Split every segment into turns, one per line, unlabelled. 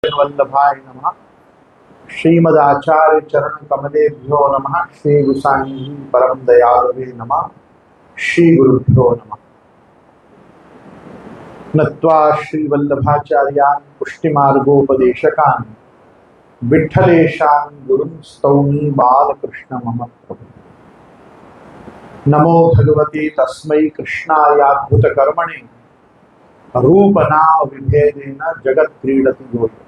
वल्लभाय नमः। श्रीमदाचार्य चरण कमलेभ्यो नमः। श्री गुसाई जी परम दयालवे नमः। श्री गुरुभ्यो नमः। नत्वा श्री वल्लभाचार्यान् पुष्टिमार्गोपदेशकान् विठ्ठलेशान् गुरुं स्तौमि बालकृष्ण मम प्रभु। नमो भगवते तस्मै कृष्णायाद्भुत कर्मणे रूपनाम विभेदेन जगत् क्रीडति योऽयम्।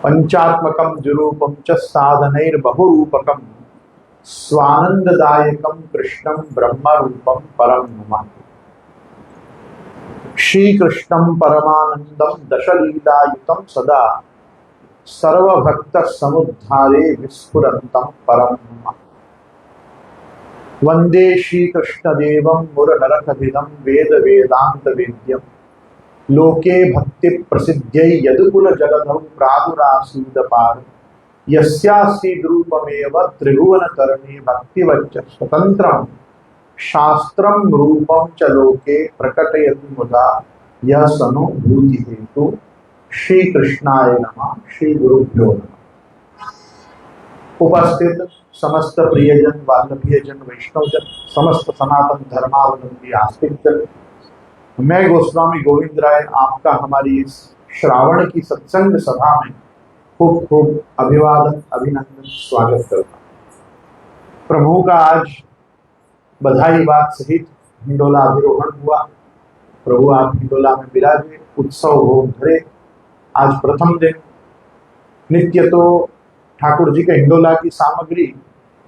पंचात्मकं जुरूपं च साधनैर्बहुरूपकं स्वानंददायकं कृष्णं ब्रह्मरूपं परं नमामि। श्रीकृष्णं परमानन्दं दशलीलायुतं सदा सर्वभक्तसमुद्धारे विस्फुरन्तं परं नमामि। वन्दे श्रीकृष्णदेवं मुरनरकविदं वेदवेदान्तवेद्यं लोके भक्ति प्रसिद्ध्यै यदुकुलजलधौ प्रादुरासीदपार यस्यासीद्रूपमेव त्रिभुवनतरणे भक्तिवच्च स्वतन्त्रं शास्त्रं रूपं च लोके प्रकटयति मुदा यः सनो भूतिहेतु। श्रीकृष्णाय नमः। श्री गुरुभ्यो नमः। उपस्थित समस्त प्रियजन वाल्मीकिजन वैष्णवजन समस्त सनातन धर्मावलंबी आस्तिक जन, मैं गोस्वामी गोविंद राय आपका हमारी इस श्रावण की सत्संग सभा में खूब खूब अभिवादन अभिनंदन स्वागत करता हूँ। प्रभु का आज बधाई बात सहित हिंडोला अभिरोहण हुआ। प्रभु आप हिंडोला में विराजे, उत्सव भोग धरे। आज प्रथम दिन। नित्य तो ठाकुर जी के हिंडोला की सामग्री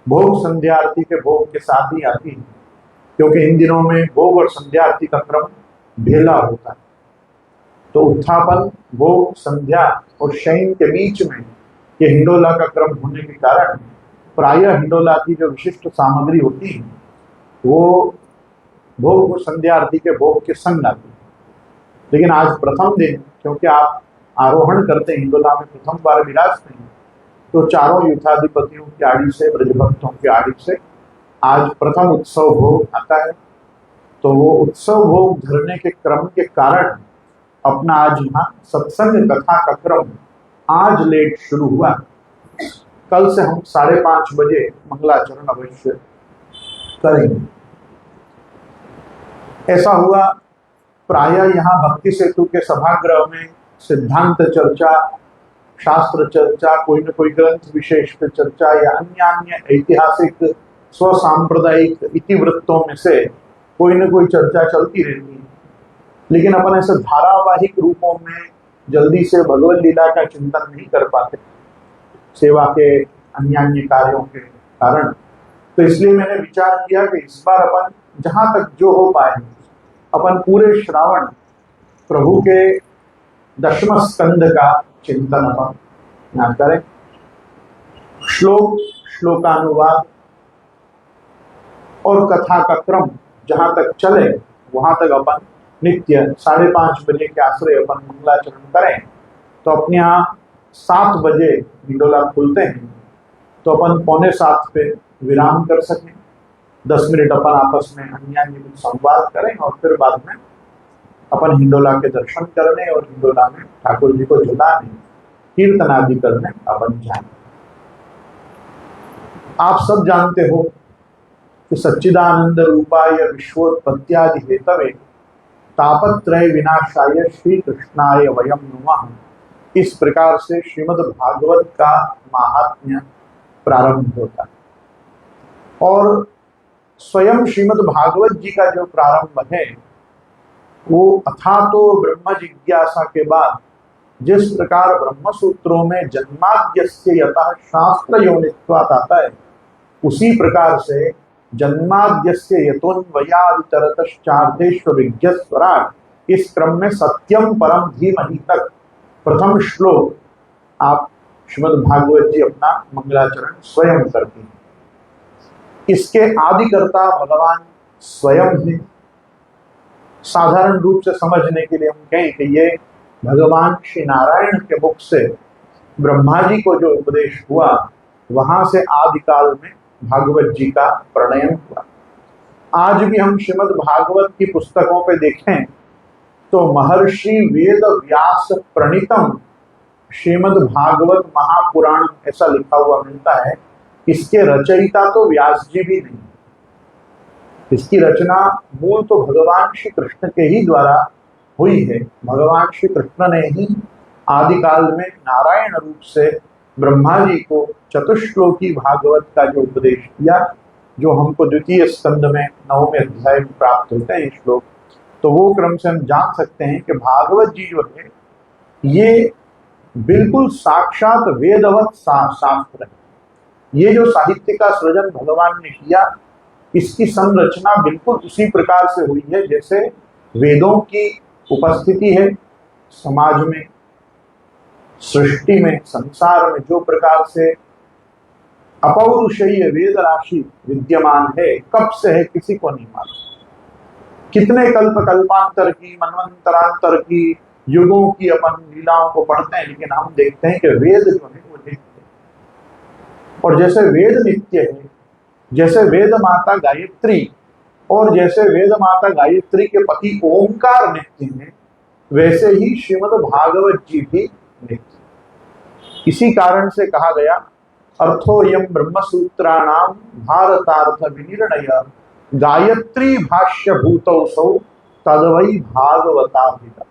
भोग संध्या आरती के भोग के साथ ही आती है, क्योंकि इन दिनों में भोग और संध्या आरती का क्रम भेला होता है। तो उत्थापन, भोग, संध्या और शयन के बीच में ये हिंडोला का क्रम होने के कारण प्रायः हिंडोला की जो विशिष्ट सामग्री होती है वो भोग और संध्या आरती के भोग के संग आती है। लेकिन आज प्रथम दिन, क्योंकि आप आरोहण करते हैं हिंडोला में, प्रथम बार विराजते हैं, तो चारों युद्धाधिपतियों की आड़ी से, ब्रजभक्तों की आड़ी से आज प्रथम उत्सव भोग आता है। तो वो उत्सव भोग धरने के क्रम के कारण अपना आज यहाँ सत्संग कथा का क्रम आज लेट शुरू हुआ। कल से हम 5:30 बजे मंगलाचरण अवश्य करेंगे। ऐसा हुआ, प्रायः यहाँ भक्ति सेतु के सभागृह में सिद्धांत चर्चा, शास्त्र चर्चा, कोई न कोई ग्रंथ विशेष पे चर्चा या अन्य ऐतिहासिक स्वसांप्रदायिक इतिवृत्तों में से कोई न कोई चर्चा चलती रहती है। लेकिन अपन ऐसे धारावाहिक रूपों में जल्दी से भगवत लीला का चिंतन नहीं कर पाते, सेवा के अन्य कार्यों के कारण। तो इसलिए मैंने विचार किया कि इस बार अपन जहां तक जो हो पाए अपन पूरे श्रावण प्रभु के दशम स्कंद का चिंतन अपन यहाँ करें। श्लोक, श्लोकानुवाद और कथा का क्रम जहां तक चले वहां तक अपन नित्य 5:30 बजे के आश्रय अपन मंगलाचरण करें। तो अपने यहाँ 7 बजे हिंडोला खुलते हैं, तो अपन 6:45 पे विराम कर सकें। 10 मिनट अपन आपस में अन्य संवाद करें और फिर बाद में अपन हिंडोला के दर्शन करने और हिंडोला में ठाकुर जी को झुलाने, कीर्तन आदि करने अपन जाएं। आप सब जानते हो कि सच्चिदानंद रूपाय विश्वोत्पत्त्यादि हेतवे तापत्रय विनाशाय श्री कृष्णाय वयम नुमः। इस प्रकार से श्रीमद् भागवत का महात्म्य प्रारंभ होता है। और स्वयं श्रीमद् भागवत जी का जो प्रारंभ है वो अथातो ब्रह्म जिज्ञासा के बाद जिस प्रकार ब्रह्म सूत्रों में जन्माद्यस्य यतः शास्त्र योनित्वात् आता है, उसी प्रकार से जन्माद्यस्य यतोन्वयादितरतश्चार्थेष्व विज्ञस्वराट् इस क्रम में सत्यम परम धीमहि तक प्रथम श्लोक आप श्रीमद् भागवत जी अपना मंगलाचरण स्वयं करती हैं। इसके आदिकर्ता भगवान स्वयं है। साधारण रूप से समझने के लिए हम कहें कि ये भगवान श्री नारायण के मुख से ब्रह्मा जी को जो उपदेश हुआ, वहां से आदिकाल में भागवत जी का प्रणयन हुआ। आज भी हम श्रीमद् भागवत की पुस्तकों पे देखें तो महर्षि वेद व्यास प्रणीतम श्रीमद् भागवत महापुराण ऐसा लिखा हुआ मिलता है। इसके रचयिता तो व्यास जी भी नहीं, इसकी रचना मूल तो भगवान श्री कृष्ण के ही द्वारा हुई है। भगवान श्री कृष्ण ने ही आदिकाल में नारायण रूप से ब्रह्मा जी को चतुश्लोकी भागवत का जो उपदेश किया, जो हमको द्वितीय स्कंद में 9वें अध्याय में प्राप्त होते हैं श्लोक, तो वो क्रम से हम जान सकते हैं कि भागवत जी जो है ये बिल्कुल साक्षात वेदवत शास्त्र है। ये जो साहित्य का सृजन भगवान ने किया, इसकी संरचना बिल्कुल उसी प्रकार से हुई है जैसे वेदों की उपस्थिति है समाज में, सृष्टि में, संसार में जो प्रकार से अपौरुषेय वेद राशि विद्यमान है, कब से है किसी को नहीं मालूम। कितने कल्प कल्पांतर की, मनवंतरांतर की, युगों की अपन लीलाओं को पढ़ते हैं, लेकिन हम देखते हैं कि वेद जो है वो नित्य है। और जैसे वेद नित्य है, जैसे वेद माता गायत्री और जैसे वेद माता गायत्री के पति ओंकार नित्य है, वैसे ही श्रीमद् भागवत जी भी नित्य। इसी कारण से कहा गया अर्थोयम ब्रह्मसूत्राणाम भारतार्थ विनिर्णय गायत्री भाष्य भूतौसौ तद्वै भागवताभिधा।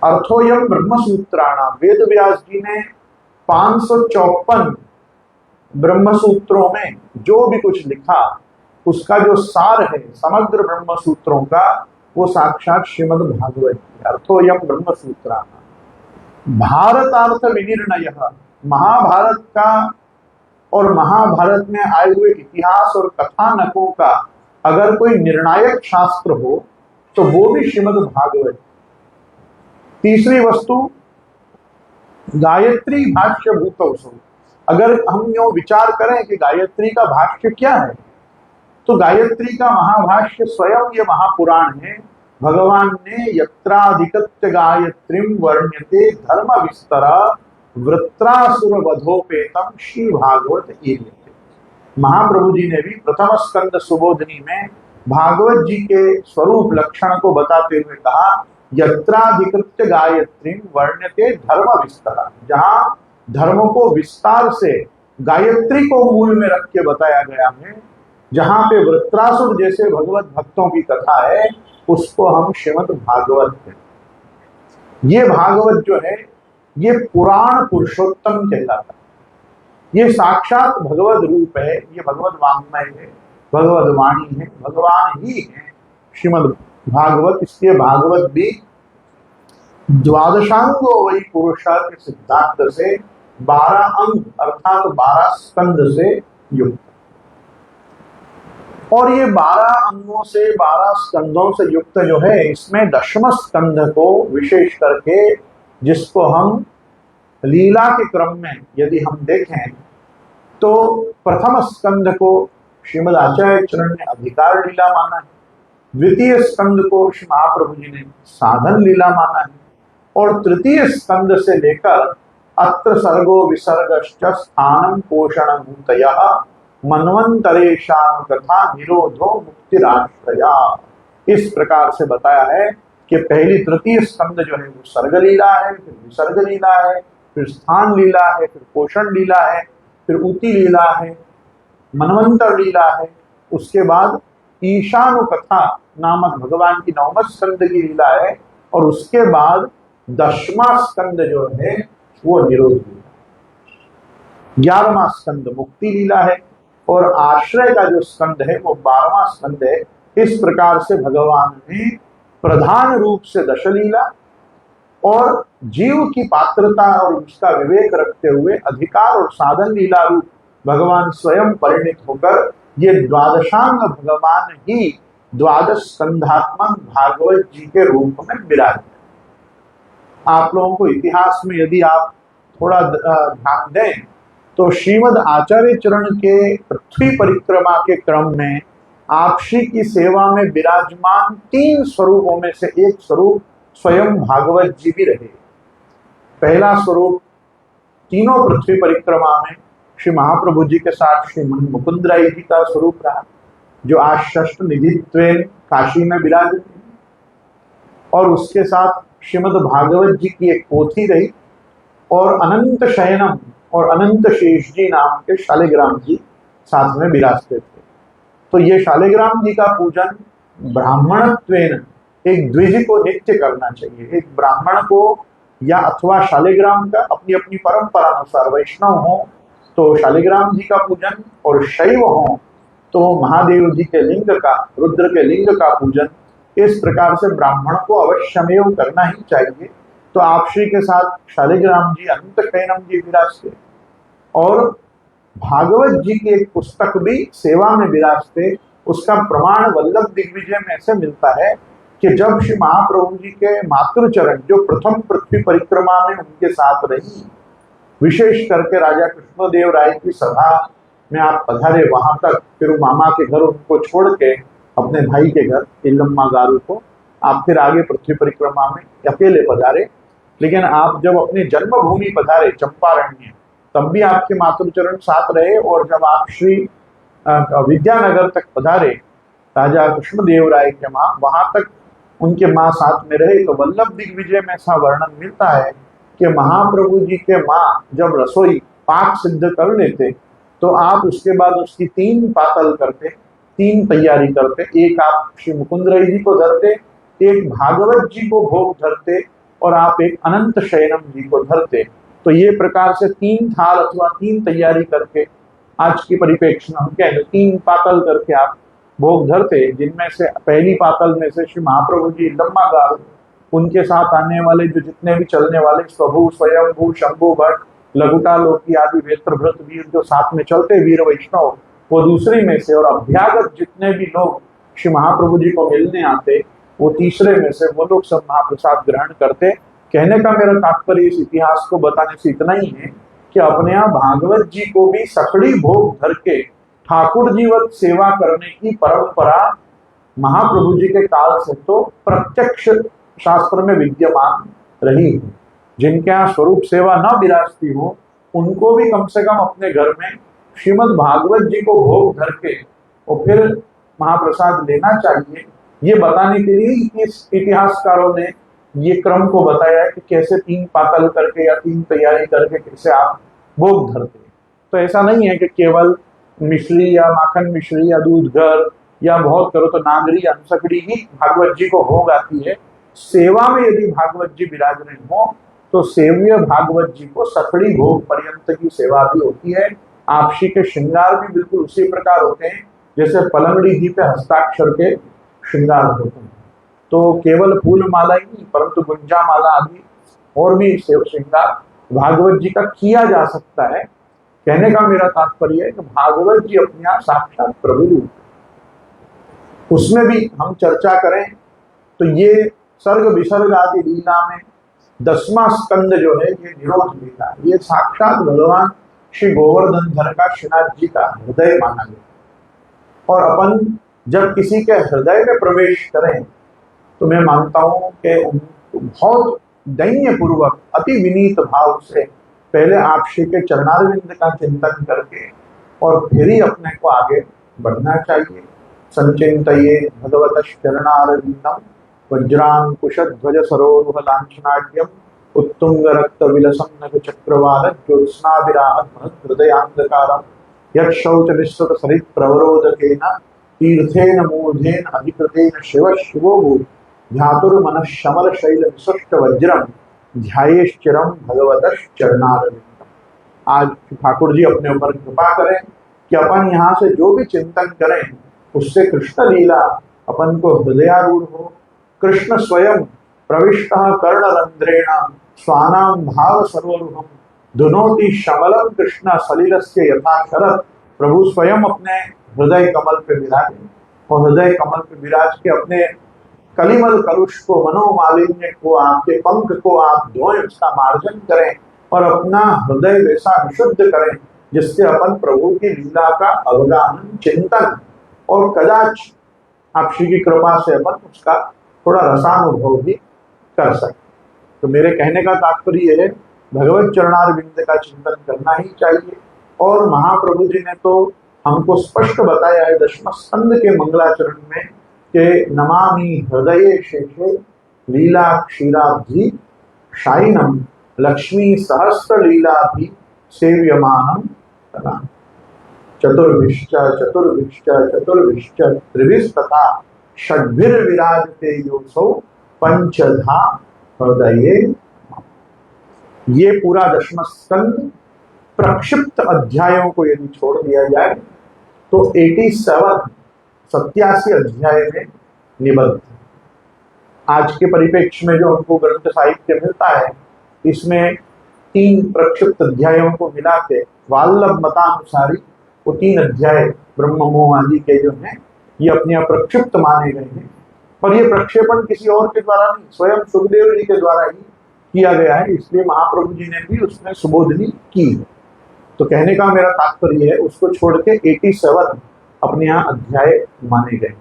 अर्थोयम ब्रह्मसूत्राणाम, वेद व्यास जी ने 554 ब्रह्मसूत्रों में जो भी कुछ लिखा उसका जो सार है समग्र ब्रह्मसूत्रों का, वो साक्षात श्रीमद् भागवत। अर्थोयम ब्रह्मसूत्राणाम भारतार्थ विनिर्णय, महाभारत का और महाभारत में आए हुए इतिहास और कथानकों का अगर कोई निर्णायक शास्त्र हो तो वो भी श्रीमद् भागवत। तीसरी वस्तु गायत्री भाष्य भूतौसौ। अगर हम यो विचार करें कि गायत्री का भाष्य क्या है, तो गायत्री का महाभाष्य स्वयं ये महापुराण है। भगवान ने यत्राधिकत्य गायत्रीम वर्ण्यते धर्म विस्तर वृत्रासुर वधोपेतम श्री भागवत एर्यते। महाप्रभु जी ने भी प्रथम स्कंद सुबोधनी में भागवत जी के स्वरूप लक्षण को बताते हुए कहा यत्राधिकृत्य गायत्रीम वर्ण्यते धर्म विस्तर। जहां धर्म को विस्तार से गायत्री को मूल में रख के बताया गया है, जहां पे वृत्रासुर जैसे भगवत भक्तों की कथा है, उसको हम श्रीमद् भागवत कहते। ये भागवत जो है ये पुराण पुरुषोत्तम कहलाता है। ये साक्षात भगवत रूप है, ये भगवत वाङ्मय है, भगवत वाणी है, भगवान ही है श्रीमद् भागवत। इसलिए भागवत भी द्वादशांगो वही पुरुषा के सिद्धांत से 12 अंग अर्थात 12 स्कंद से युक्त। और ये 12 अंगों से 12 स्कंदों से युक्त जो है, इसमें दशम स्कंद को विशेष करके, जिसको हम लीला के क्रम में यदि हम देखें तो प्रथम स्कंद को श्रीमद् आचार्य चरण ने अधिकार लीला माना है, द्वितीय स्कंद को श्री महाप्रभु जी ने साधन लीला माना है, और तृतीय स्कंद से लेकर अत्र सर्गो विसर्गश्च स्थानं पोषण भूतयः मनवंतरेशान कथा निरोधो मुक्तिराश्रया। इस प्रकार से बताया है कि पहली तृतीय स्कंद जो है वो सर्ग लीला है, फिर विसर्ग लीला है, फिर स्थान लीला है, फिर पोषण लीला है, फिर ऊती लीला है, मनवंतर लीला है। उसके बाद ईशानु कथा नामक भगवान की 9वें स्कंद की लीला है, और उसके बाद 10वां स्कंद जो है वो निरोध लीला, 11वां स्कंद मुक्ति लीला है, और आश्रय का जो स्कंद है वो 12वां स्कंद है। इस प्रकार से भगवान ने प्रधान रूप से दशलीला और जीव की पात्रता और उसका विवेक रखते हुए अधिकार और साधन लीला रूप भगवान स्वयं परिणित होकर ये द्वादशांग भगवान ही द्वादश स्कंधात्मक भागवत जी के रूप में विराजमान। आप लोगों को इतिहास में यदि आप थोड़ा ध्यान दें तो श्रीमद् आचार्य चरण के पृथ्वी परिक्रमा के क्रम में आपसी की सेवा में विराजमान 3 स्वरूपों में से एक स्वरूप स्वयं भागवत जी भी रहे। पहला स्वरूप तीनों पृथ्वी परिक्रमा में श्री महाप्रभु जी के साथ श्री मुकुंदराय जी का स्वरूप रहा, जो आज षष्ठ निधित्वेन काशी में विराजित है। और उसके साथ श्रीमद् भागवत जी की एक पोथी रही, और अनंत शयनम और अनंत शेष जी नाम के शालिग्राम जी साथ में विराजते थे। तो ये शालिग्राम जी का पूजन ब्राह्मणत्वेन, एक द्विज को नित्य करना चाहिए। एक ब्राह्मण को या अथवा शालिग्राम का अपनी अपनी परंपरा अनुसार, वैष्णव हो तो शालिग्राम जी का पूजन, और शैव हो तो महादेव जी के लिंग का, रुद्र के लिंग का पूजन, इस प्रकार से ब्राह्मण को अवश्यमेव करना ही चाहिए। तो आप श्री के साथ शालिग्राम जी, अनंत शयनम जी विराजते, और भागवत जी की एक पुस्तक भी सेवा में विराजते। उसका प्रमाण वल्लभ दिग्विजय में ऐसे मिलता है कि जब श्री महाप्रभु जी के मातृचरण, जो प्रथम पृथ्वी परिक्रमा में उनके साथ रही, विशेष करके राजा कृष्णदेव राय की सभा में आप पधारे, वहां तक, फिर मामा के घर उनको छोड़ के अपने भाई के घर इल्लम्मा गारू को आप फिर आगे पृथ्वी परिक्रमा में अकेले पधारे। लेकिन आप जब अपनी जन्मभूमि पधारे चंपारण्य, तब भी आपके मातृचरण साथ रहे, और जब आप श्री विद्यानगर तक पधारे राजा कृष्णदेव राय के माँ, वहां तक उनके माँ साथ में रहे। तो वल्लभ दिग्विजय में ऐसा वर्णन मिलता है कि महाप्रभु जी के माँ जब रसोई पाक सिद्ध कर लेते, तो आप उसके बाद उसकी 3 पातल करते, 3 तैयारी करते। एक आप श्री मुकुंद राय जी को धरते, एक भागवत जी को भोग धरते, और आप एक अनंत शयनम जी को धरते। तो ये प्रकार से 3 थाल अथवा 3 तैयारी करके, आज की परिप्रेक्ष्य में हम कहें 3 पातल करके आप भोग धरते, जिनमें से पहली पातल में से श्री महाप्रभु जी लम्मा गारू, उनके साथ आने वाले जो जितने भी चलने वाले स्वभू, स्वयंभू, शंभु भट्ट, लघुटा लोकी आदि वेत्रभृत वीर जो साथ में चलते वीर वैष्णव, वो दूसरे में से, और अभ्यागत जितने भी लोग श्री महाप्रभु जी को मिलने आते, वो तीसरे में से, वो लोग सब महाप्रसाद ग्रहण करते। कहने का मेरा तात्पर्य इस इतिहास को बताने से इतना ही है कि अपने यहाँ भागवत जी को भी सकड़ी भोग धर के ठाकुर जीवत सेवा करने की परंपरा महाप्रभु जी के काल से तो प्रत्यक्ष शास्त्र में विद्यमान रही है। जिनके यहाँ स्वरूप सेवा न विराजती हो, उनको भी कम से कम अपने घर में श्रीमद् भागवत जी को भोग धर के और फिर महाप्रसाद लेना चाहिए। ये बताने के लिए इस इतिहासकारों ने ये क्रम को बताया है कि कैसे 3 पातल करके या 3 तैयारी करके कैसे आप भोग धरते। तो ऐसा नहीं है कि केवल मिश्री या माखन मिश्री या दूध घर या बहुत करो तो नागरी या सकड़ी ही भागवत जी को भोग आती है। सेवा में यदि भागवत जी विराजमान हो तो सेव्य भागवत जी को सकड़ी भोग पर्यंत की सेवा भी होती है। आपसी के श्रृंगार भी बिल्कुल उसी प्रकार होते हैं जैसे पलंगड़ी जी पे हस्ताक्षर के श्रृंगार होते हैं। तो केवल फूल माला ही नहीं, परंतु गुंजा माला आदि और भी श्रृंगार भागवत जी का किया जा सकता है। कहने का मेरा तात्पर्य है कि भागवत जी अपने आप साक्षात प्रभु रूप, उसमें भी हम चर्चा करें तो ये सर्ग विसर्ग आदि लीला में 10वां स्कंद जो है ये निरोध लीला, ये साक्षात भगवान श्री गोवर्धन धर का श्रीनाथ जी का हृदय माना गया। और अपन जब किसी के हृदय में प्रवेश करें तो मैं मानता हूं कि बहुत दैन्य पूर्वक अति विनीत भाव से पहले आप श्री के चरणारविंद का चिंतन करके और फिर ही अपने को आगे बढ़ना चाहिए। संचिंतये भगवत चरणारविंदम वज्रांकुश ध्वज सरोरुह लांछनाट्यम उत्तुंग रक्त विलसम नभ चक्रवाल ज्योत्स्नाविराहत महत् हृदयांधकारम यक्षौच निःसृत सरित प्रवरोदकेन तीर्थेन मूर्धेन अधिकृतेन शिव शिवो भूत् ध्यातुर्मनः शमल शैल विसृष्ट वज्रम ध्यायेश्चिरम भगवतः चरणारविंदम। आज ठाकुर जी अपने ऊपर कृपा करें कि अपन यहाँ से जो भी चिंतन करें उससे कृष्ण लीला अपन को हृदयारूढ़ हो। कृष्ण स्वयं प्रविष्ट कर्णरंध्रेण स्वानां भाव सर्वरूपम धुनोति शमलम कृष्ण सलिलस्य यथा शरद। प्रभु स्वयं अपने हृदय कमल पे विराजे और हृदय कमल पे विराज के अपने कलिमल कलुष को, मनोमालिन्य को, आपके पंख को आप धोएं, उसका मार्जन करें और अपना हृदय वैसा विशुद्ध करें जिससे अपन प्रभु की लीला का अवगाहन, चिंतन और कदाच आप श्री की कृपा से अपन उसका थोड़ा रसानुभव भी कर सकते। तो मेरे कहने का तात्पर्य है भगवत चरणारविंद का चिंतन करना ही चाहिए। और महाप्रभु जी ने तो हमको स्पष्ट बताया है 10वें स्कंद के मंगलाचरण में कि नमामि हृदये शेषे लीला क्षीराब्धि शायिनम लक्ष्मी सहस्र लीला भी सेव्यमानम तथा चतुर्भिश्च चतुर्भिश्च चतुर्भिश्च त्रिभिस्तथा षड्भिर्विराजते योऽसौ पंचधा हृदये। ये पूरा दशम स्कंद प्रक्षिप्त अध्यायों को यदि छोड़ दिया जाए तो 87 अध्याय में निबद्ध। आज के परिप्रेक्ष्य में जो हमको ग्रंथ साहित्य मिलता है इसमें 3 प्रक्षिप्त अध्यायों को मिला के वाल्लभ मतानुसारी वो 3 अध्याय ब्रह्म मोह आदि के जो हैं ये अपने आप प्रक्षिप्त माने गए हैं। और ये प्रक्षेपण किसी और के द्वारा नहीं, स्वयं सुखदेव जी के द्वारा ही किया गया है, इसलिए महाप्रभु जी ने भी उसमें सुबोधनी की। तो कहने का मेरा तात्पर्य है उसको छोड़ के 87 अपने यहाँ अध्याय माने गए।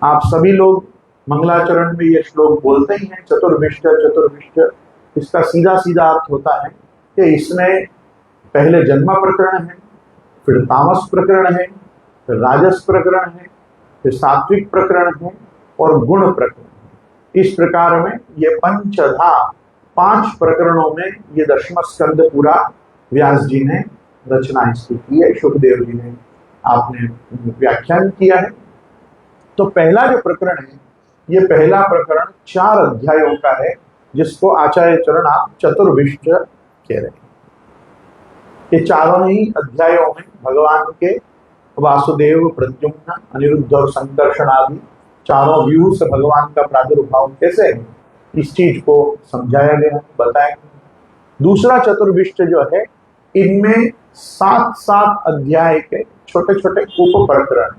आप सभी लोग मंगलाचरण में ये श्लोक बोलते ही हैं, चतुर्भिष्ट चतुर्भिष्ट। इसका सीधा सीधा अर्थ होता है कि इसमें पहले जन्म प्रकरण है, फिर तामस प्रकरण है, फिर राजस प्रकरण है, फिर सात्विक प्रकरण है और गुण प्रकरण। इस प्रकार में ये पंचधा 5 प्रकरणों में ये दशम स्कंद पूरा व्यास जी ने रचना इसकी की है, शुकदेव जी ने आपने व्याख्यान किया है। तो पहला जो प्रकरण है ये पहला प्रकरण 4 अध्यायों का है जिसको आचार्य चरण आप चतुर्भिष्ट कह रहे हैं। ये चारों ही अध्यायों में भगवान के वासुदेव, प्रद्युम्न, अनिरुद्ध और संकर्षण आदि चारों व्यूह से भगवान का प्रादुर्भाव कैसे है इस चीज को समझाया गया, बताया गया। दूसरा चतुर्भिष्ट जो है इनमें 7 अध्याय के छोटे छोटे उप प्रकरण।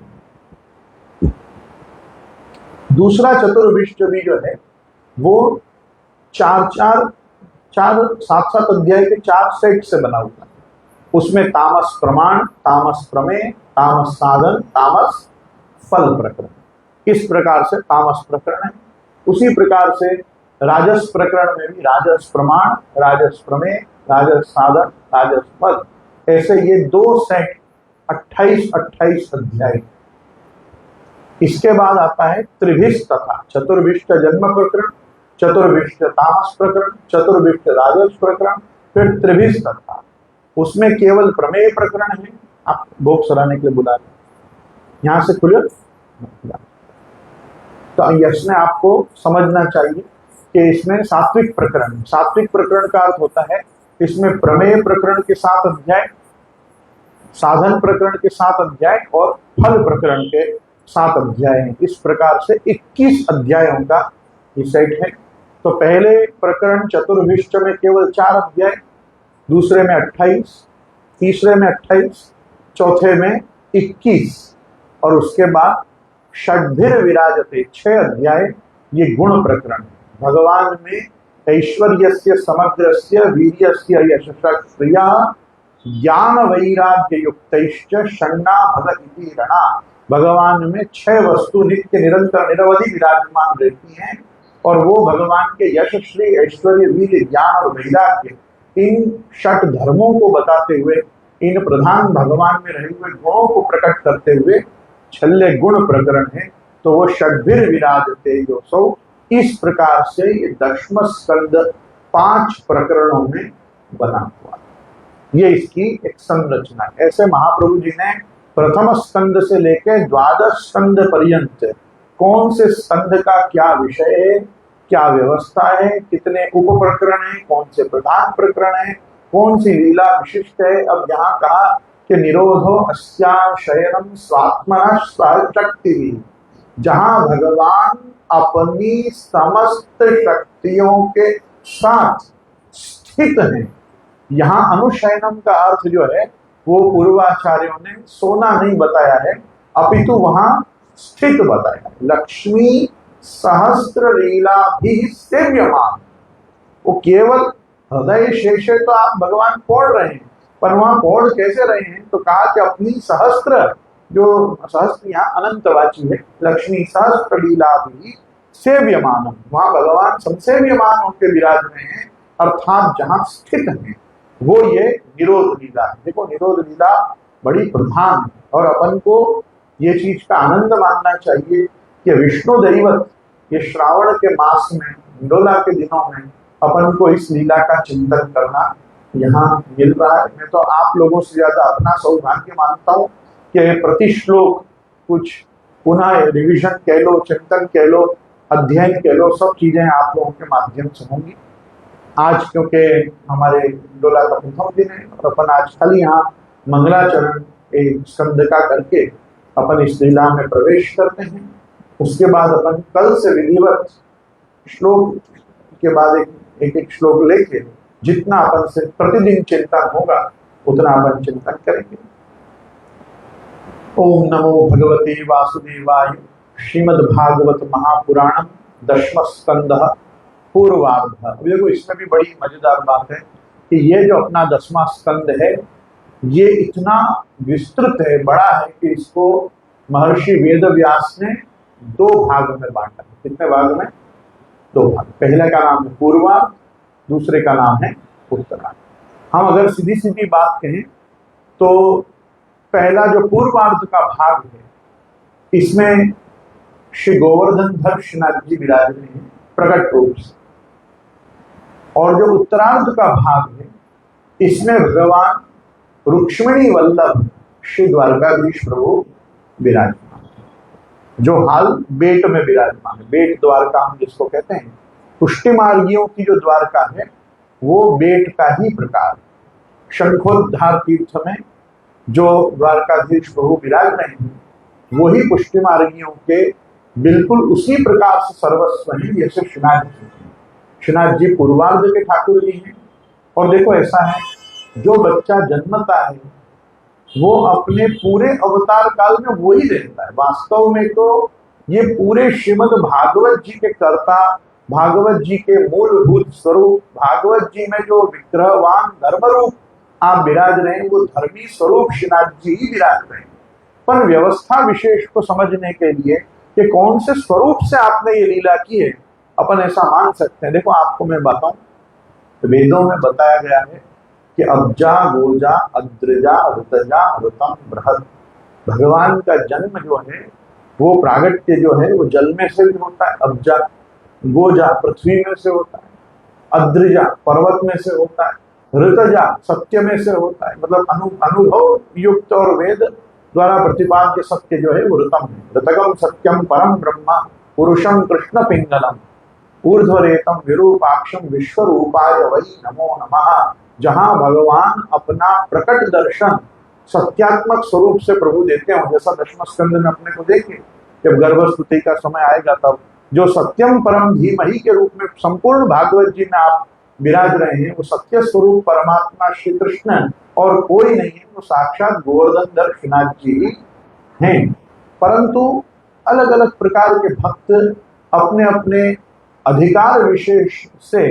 दूसरा चतुर्भिष्ट भी जो है वो 7 अध्याय के 4 सेट से बना हुआ है। उसमें तामस प्रमाण, तामस प्रमेय, तामस साधन, तामस फल प्रकरण, इस प्रकार से तामस प्रकरण है। उसी प्रकार से राजस प्रकरण में भी राजस प्रमाण, राजस प्रमेय, राजस साधन, राजस फल, ऐसे ये 2 सेट 28 अध्याय। इसके बाद आता है त्रिभिष्ट तथा चतुर्भिष्ट जन्म प्रकरण, चतुर्भिष्ट तामस प्रकरण, चतुर्भिष्ट राजस प्रकरण, फिर त्रिभिष्ट तथा। उसमें केवल प्रमेय प्रकरण है। आप भोग सराहने के लिए बुला रहे, यहां से खुले। तो इसमें आपको समझना चाहिए कि इसमें सात्विक प्रकरण, सात्विक प्रकरण का अर्थ होता है इसमें प्रमेय प्रकरण के 7 अध्याय, साधन प्रकरण के 7 अध्याय और फल प्रकरण के 7 अध्याय हैं। इस प्रकार से 21 अध्यायों का ये सेट है। तो पहले प्रकरण चतुर्भिष्ट में केवल 4 अध्याय, दूसरे में 28, तीसरे में 28, चौथे में 21 और उसके बाद षड्भिर विराजते 6 अध्याय ये गुण प्रकरण। भगवान में ऐश्वर्यस्य समग्रस्य वीर्यस्य यशस्य श्रिया ज्ञान वैराग्य युक्तैश्च षण्णा भग इति रणा। भगवान में 6 वस्तु नित्य निरंतर निरवधि विराजमान रहती हैं और वो भगवान के यश, श्री, ऐश्वर्य, वीर्य, ज्ञान और वैराग्य इन 6 धर्मों को बताते हुए, इन प्रधान भगवान में रहे हुए गुणों को प्रकट करते हुए छल्ले गुण प्रकरण है। तो वो षड्भिर विराजते योऽसौ, इस प्रकार से ये दशम स्कंद 5 प्रकरणों में बना हुआ। ये इसकी एक संरचना है। ऐसे महाप्रभु जी ने प्रथम स्कंद से लेकर 12 स्कंद पर्यंत कौन से स्कंद का क्या विषय है, क्या व्यवस्था है, कितने उप प्रकरण है, कौन से प्रधान प्रकरण है, कौन सी लीला विशिष्ट है। अब यहाँ कहा कि निरोधो अस्या शयनम स्वात्मना शक्ति, जहां भगवान अपनी समस्त शक्तियों के साथ स्थित हैं। यहाँ अनुशयनम का अर्थ जो है वो पूर्वाचार्यों ने सोना नहीं बताया है, अपितु वहां स्थित बताया। लक्ष्मी सहस्त्र लीला भी सेव्यमान, वो केवल हृदय शेषे तो आप भगवान पढ़ रहे हैं, पर वहां पढ़ कैसे रहे हैं तो कहा कि अपनी सहस्त्र, जो सहस्त्र यहाँ अनंतवाची है, लक्ष्मी सहस्त्र लीला भी सेव्यमान, वहां भगवान संसेव्यमान होकर विराज रहे हैं, अर्थात जहां स्थित हैं वो ये निरोध लीला है। देखो निरोध लीला बड़ी प्रधान है और अपन को ये चीज का आनंद मानना चाहिए कि विष्णु दैवत ये श्रावण के मास में हिंडोला के दिनों में अपन को इस लीला का चिंतन करना यहाँ मिल रहा है। मैं तो आप लोगों से ज्यादा अपना सौभाग्य मानता हूँ कि प्रति श्लोक कुछ पुनः रिविजन कह लो, चिंतन कह लो, अध्ययन कह लो, सब चीजें आप लोगों के माध्यम से होंगी। आज क्योंकि हमारे हिंडोला का प्रथम दिन है और अपन आज खाली यहाँ मंगलाचरण एक स्कंद का करके अपन इस लीला में प्रवेश करते हैं। उसके बाद अपन कल से विधिवत श्लोक के बाद एक एक श्लोक लेके जितना अपन से प्रतिदिन चिंतन होगा उतना अपन चिंतन करेंगे। ओम नमो भगवते वासुदेवाय। श्रीमद् भागवत महापुराणम दशम स्कंद पूर्वार्ध। अब देखो इसमें भी बड़ी मजेदार बात है कि ये जो अपना 10वां स्कंद है ये इतना विस्तृत है, बड़ा है कि इसको महर्षि वेदव्यास ने 2 भाग में बांटा। कितने भाग में? 2 भाग। पहले का नाम है पूर्वार्ध, दूसरे का नाम है उत्तरार्ध। हम अगर सीधी सीधी बात कहें तो पहला जो पूर्वार्ध का भाग है इसमें श्री गोवर्धन धर्षनाथ जी विराज रहे हैं प्रकट रूप से, और जो उत्तरार्ध का भाग है इसमें भगवान रुक्मिणी वल्लभ श्री द्वारकाधीश प्रभु विराजमान, जो हाल बेट में विराजमान है। बेट द्वारका हम जिसको कहते हैं, पुष्टि मार्गियों की जो द्वारका है वो बेट का ही प्रकार। शंखोद्धार तीर्थ में जो द्वारकाधीश प्रभु विराज रहे हैं वही पुष्टि मार्गियों के बिल्कुल उसी प्रकार से सर्वस्व है जैसे श्रीनाथ जी। श्रीनाथ जी पूर्वार्ध के ठाकुर जी हैं। और देखो ऐसा है, जो बच्चा जन्मता है वो अपने पूरे अवतार काल में वही रहता है। वास्तव में तो ये पूरे श्रीमद् भागवत जी के कर्ता, भागवत जी के मूलभूत स्वरूप, भागवत जी में जो विग्रहवान धर्म रूप आप विराज रहे हैं वो धर्मी स्वरूप श्रीनाथ जी ही विराज रहे हैं। पर व्यवस्था विशेष को समझने के लिए कि कौन से स्वरूप से आपने ये लीला की है अपन ऐसा मान सकते हैं। देखो आपको मैं बताऊं, वेदों में बताया गया है कि अब्जा, गोजा, अद्रजा, ऋतजा, ऋतम, बृहद। भगवान का जन्म जो है वो प्रागट्य जो है वो जल में से भी होता है, अब्जा। गोजा पृथ्वी में से होता है, अद्रजा पर्वत में से होता है, ऋतजा सत्य में से होता है। मतलब अनुभव युक्त और वेद द्वारा प्रतिपाद्य सत्य जो है वो ऋतम है। ऋतगम सत्यम परम ब्रह्म पुरुषम कृष्ण पिंगलम ऊर्ध्वरेतम विरूपाक्षम विश्वरूपाय वै नमो नमः। जहां भगवान अपना प्रकट दर्शन सत्यात्मक स्वरूप से प्रभु देते हो, जैसा दशम स्कंद में अपने को देखे जब गर्भस्तुति का समय आएगा तब जो सत्यम परम धीमहि के रूप में संपूर्ण भागवत जी में आप विराज रहे हैं वो सत्य स्वरूप परमात्मा श्री कृष्ण और कोई नहीं है, वो साक्षात गोवर्धन धर्षनाथ जी ही हैं। परंतु अलग अलग प्रकार के भक्त अपने अपने अधिकार विशेष से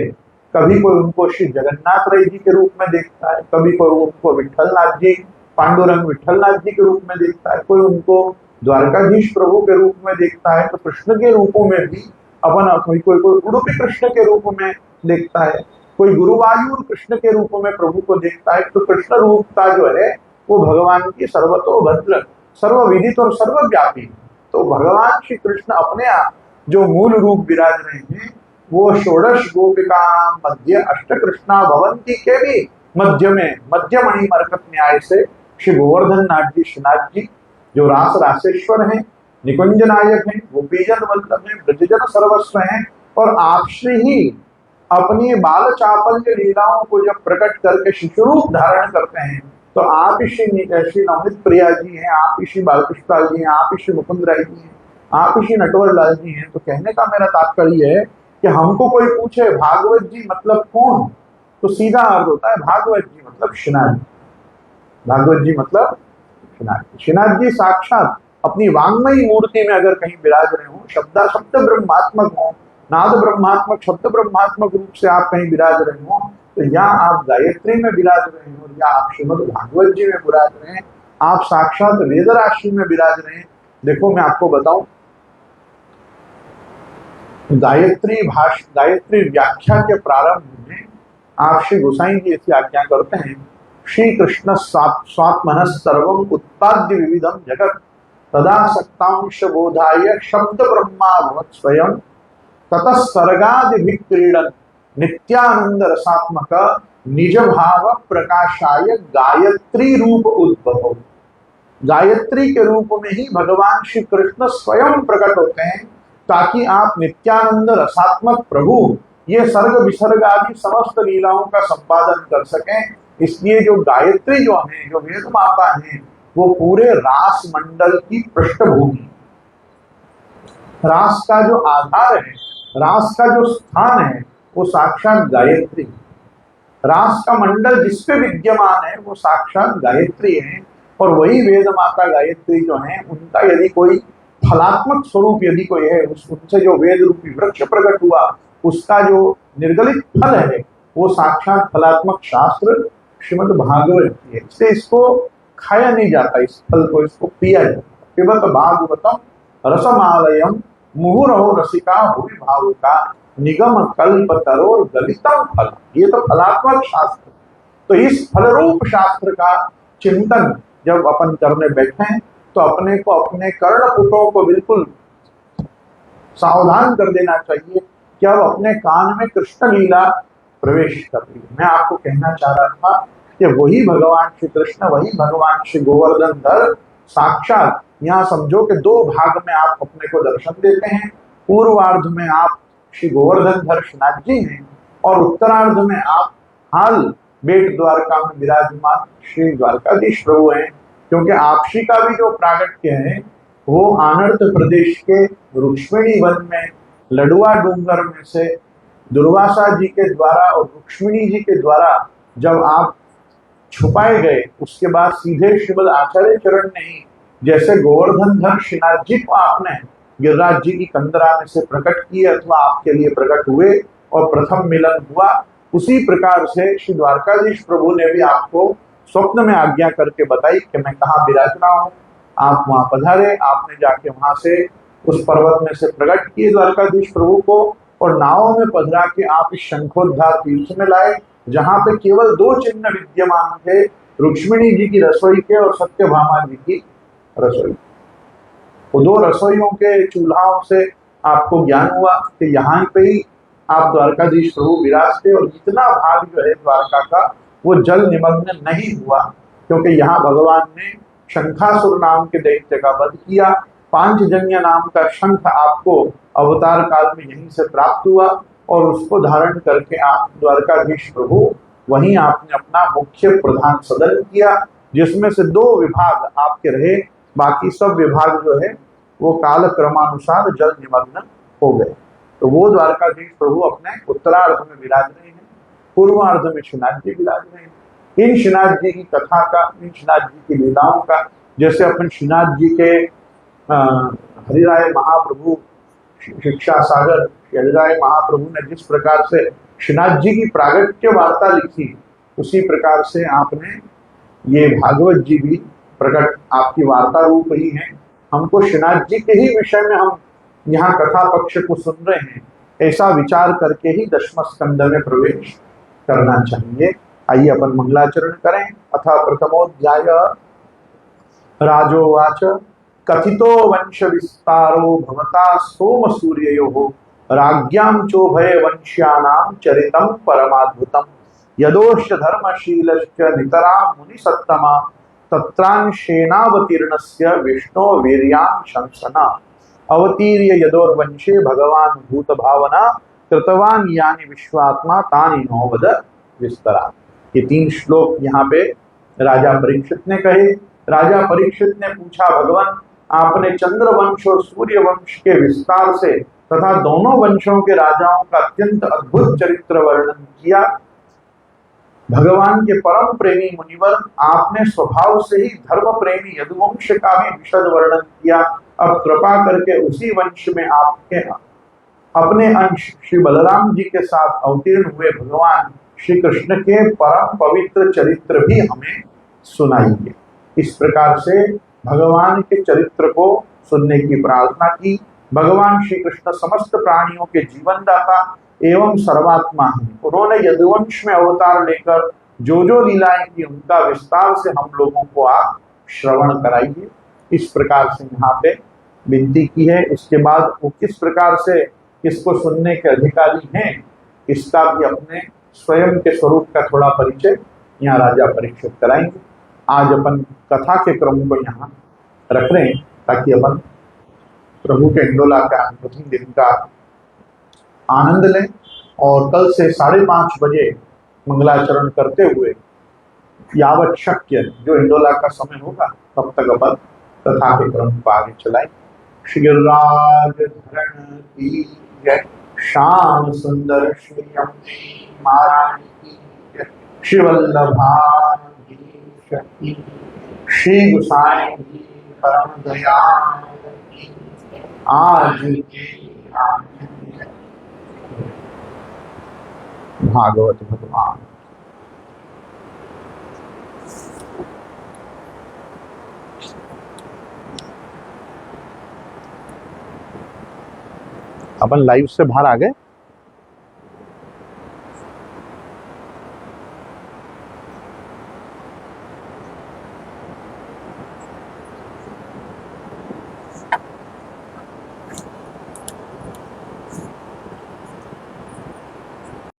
कभी कोई उनको श्री जगन्नाथ राय जी के रूप में देखता है, कभी कोई उनको विठलनाथ जी, पांडुरंग विठलनाथ जी के रूप में देखता है, कोई उनको द्वारकाधीश प्रभु के रूप में देखता है। तो कृष्ण के रूपों में भी अपन कोई उडुपी कृष्ण के रूप में देखता है, कोई गुरुवायूर कृष्ण के रूप में प्रभु को देखता है। तो कृष्ण रूपता जो है वो भगवान की सर्वतोभद्र, सर्वविदित और सर्वव्यापी। तो भगवान श्री कृष्ण अपने आप जो मूल रूप विराज रहे हैं वो षोडश गोपिका मध्य अष्ट कृष्णा भवंती के भी मध्य में मध्यमणि मरकत न्याय से श्री गोवर्धन नाथ जी श्रीनाथ जी जो रास रासेश्वर हैं, निकुंज नायक हैं, गोपीजन वल्लभ हैं, ब्रजजन सर्वस्व हैं। और आप श्री ही अपनी बाल चापल्य लीलाओं को जब प्रकट करके शिशु रूप धारण करते हैं तो आप ही श्री नवनीत प्रिया जी हैं, आप ही श्री बालकृष्ण जी हैं, आप ही श्री मुकुंद राय जी हैं, आप ही श्री नटवर लाल जी हैं। तो कहने का मेरा तात्पर्य है कि हमको कोई पूछे भागवत जी मतलब कौन, तो सीधा अर्थ होता है भागवत जी मतलब श्रीनाथ जी। भागवत जी मतलब श्रीनाथ जी। श्रीनाथ जी साक्षात अपनी वांग्मयी मूर्ति में अगर कहीं विराज रहे हो, शब्द ब्रह्मात्मक हो, नाद ब्रह्मात्मक, शब्द ब्रह्मात्मक रूप से आप कहीं विराज रहे हो, तो या आप गायत्री में विराज रहे हो या आप श्रीमद् भागवत जी में विराज रहे हैं, आप साक्षात वेद राशि में विराज रहे हैं। देखो मैं आपको बताऊं, गायत्री व्याख्या के प्रारंभ में आप श्री गोसाई जी ऐसी आज्ञा करते हैं, श्री कृष्ण स्वात्मनः सर्वं उत्पाद्य विविधम जगत तदा सक्तांश बोधाय शब्द ब्रह्मा भवत् स्वयं ततः सर्गादि विक्रीडन नित्यानंद रसात्मक निज भाव प्रकाशाय गायत्री रूप उद्भव। गायत्री के रूप में ही भगवान श्री कृष्ण स्वयं प्रकट होते हैं ताकि आप नित्यानंद रसात्मक प्रभु ये सर्ग विसर्ग आदि समस्त लीलाओं का संपादन कर सकें। इसलिए जो गायत्री जो है, जो वेद माता है, वो पूरे रास मंडल की पृष्ठभूमि, रास का जो आधार है, रास का जो स्थान है, वो साक्षात गायत्री। रास का मंडल जिसपे विद्यमान है वो साक्षात गायत्री है। और वही वेद माता गायत्री जो है, उनका यदि कोई फलात्मक स्वरूप यदि कोई है, उनसे जो वेद रूपी वृक्ष प्रकट हुआ, उसका जो निर्गलित फल है वो साक्षात फलात्मक शास्त्र श्रीमद् भागवत है। इसलिए इसको खाया नहीं जाता, इस फल को, इसको पिया जाता। पिबत भागवतम रसमालयम मुहुरहो रसिका भुवि भावुका निगम कल्प तरोर गलितम फल। ये तो फलात्मक शास्त्र। तो इस फलरूप शास्त्र का चिंतन जब अपन करने बैठे हैं तो अपने को, अपने कर्णपुटों को बिल्कुल सावधान कर देना चाहिए कि अब अपने कान में कृष्ण लीला प्रवेश कर रही है। मैं आपको कहना चाह रहा था कि वही भगवान श्री कृष्ण, वही भगवान श्री गोवर्धन धर साक्षात, यहाँ समझो कि दो भाग में आप अपने को दर्शन देते हैं। पूर्वार्ध में आप श्री गोवर्धन धर श्रीनाथ जी हैं और उत्तरार्ध में आप हाल बेट द्वारका में विराजमान श्री द्वारकाधीश प्रभु हैं। क्योंकि आपसी का भी जो प्रागट्य है वो आनर्त प्रदेश के रुक्मिणी वन में लडुआ डूंगर में से दुर्वासा जी के द्वारा और रुक्मिणी जी के द्वारा जब आप छुपाए गए, उसके बाद सीधे श्रीमद आचार्य चरण ने ही जैसे गोवर्धन धर श्रीनाथ जी को आपने गिरिराज जी की कंदरा में से प्रकट किए अथवा आपके लिए प्रकट हुए और प्रथम मिलन हुआ, उसी प्रकार से श्री द्वारकाधीश प्रभु ने भी आपको स्वप्न में आज्ञा करके बताई कि मैं कहाँ विराज रहा हूँ, आप वहां पधारे। आपने जाके वहां से उस पर्वत में से प्रकट किए द्वारकाधीश प्रभु को और नावों में पधरा के आप इस शंखोद्धार तीर्थ में लाए, जहां पे केवल दो चिन्ह विद्यमान थे, रुक्मिणी जी की रसोई के और सत्यभामा जी की रसोई। वो दो रसोइयों के चूल्हाओं से आपको ज्ञान हुआ कि यहाँ पे ही आप द्वारकाधीश प्रभु विराजते। और इतना भाग जो है द्वारका का वो जल निमग्न नहीं हुआ, क्योंकि यहाँ भगवान ने शंखासुर नाम के दैत्य का वध किया। पांचजन्य नाम का शंख आपको अवतार काल में यहीं से प्राप्त हुआ और उसको धारण करके आप द्वारकाधीश प्रभु वहीं आपने अपना मुख्य प्रधान सदन किया, जिसमें से दो विभाग आपके रहे, बाकी सब विभाग जो है वो काल क्रमानुसार जल निमग्न हो गए। तो वो द्वारकाधीश प्रभु अपने उत्तरार्ध में विराज रहे हैं, पूर्वार्ध में श्रीनाथ जी विराज रहे हैं। इन श्रीनाथ जी की कथा का, इन श्रीनाथ जी की लीलाओं का, जैसे अपन श्रीनाथ जी के हरिराय महाप्रभु शिक्षा सागर हरिराय महाप्रभु ने जिस प्रकार से श्रीनाथ जी की प्रागट्य वार्ता लिखी, उसी प्रकार से आपने ये भागवत जी भी प्रकट आपकी वार्ता रूप ही है। हमको श्रीनाथ जी के ही विषय में हम यहाँ कथा पक्ष को सुन रहे हैं, ऐसा विचार करके ही दशम स्कंद में प्रवेश करना चाहिए। आइए अपन मंगलाचरण करें। अथा प्रथमोध्याय राजोवाच कथितो वंश विस्तारो भवता सोम सूर्ययोः राज्ञां चोभय वंश्यानां चरितं परमाद्भुतम् यदोश्च धर्मशीलश्च नितरां मुनिसत्तमा तत्रांशेनावतीर्णस्य विष्णो वीर्यां शंसना अवतीर्य यदोर्वंशे भगवान भूत भावना कृतवान यानि विश्वात्मा तानि नो वद विस्तरा। ये तीन श्लोक यहाँ पे राजा परीक्षित ने कहे। राजा परीक्षित ने पूछा, भगवान आपने चंद्र वंश और सूर्य वंश के विस्तार से तथा दोनों वंशों के राजाओं का अत्यंत अद्भुत चरित्र वर्णन किया। भगवान के परम प्रेमी मुनिवर आपने स्वभाव से ही धर्म प्रेमी यदुवंश का भी विशद वर्णन किया। अब कृपा करके उसी वंश में आपके अपने अंश श्री बलराम जी के साथ अवतीर्ण हुए भगवान श्री कृष्ण के परम पवित्र चरित्र भी हमें सुनाइए। इस प्रकार से भगवान के चरित्र को सुनने की प्रार्थना की। भगवान श्री कृष्ण समस्त प्राणियों के जीवनदाता एवं सर्वात्मा है। उन्होंने यदुवंश में अवतार लेकर जो जो लीलाएं की, उनका विस्तार से हम लोगों को आप श्रवण कराइए। इस प्रकार से यहाँ पे विनती की है। इसके बाद वो किस प्रकार से किसको सुनने के अधिकारी हैं, इसका भी अपने स्वयं के स्वरूप का थोड़ा परिचय यहाँ राजा परीक्षित कराएंगे। आज अपन कथा के क्रम को यहाँ रख रहे हैं ताकि अपन प्रभु के इंडोला का प्रथम दिन का आनंद लें और कल से 5:30 बजे मंगलाचरण करते हुए यावत शक्य जो इंडोला का समय होगा तब तक अपन कथा के क्रम को आगे चलाएं। श्री गिरिराज धरण की जय, श्याम सुंदर श्री अम्बे महारानी की जय, श्री वल्लभाधीश की, श्री गोसाई जी परम दयाल की आज की भागवत भगवान। अपन लाइव से बाहर आ गए।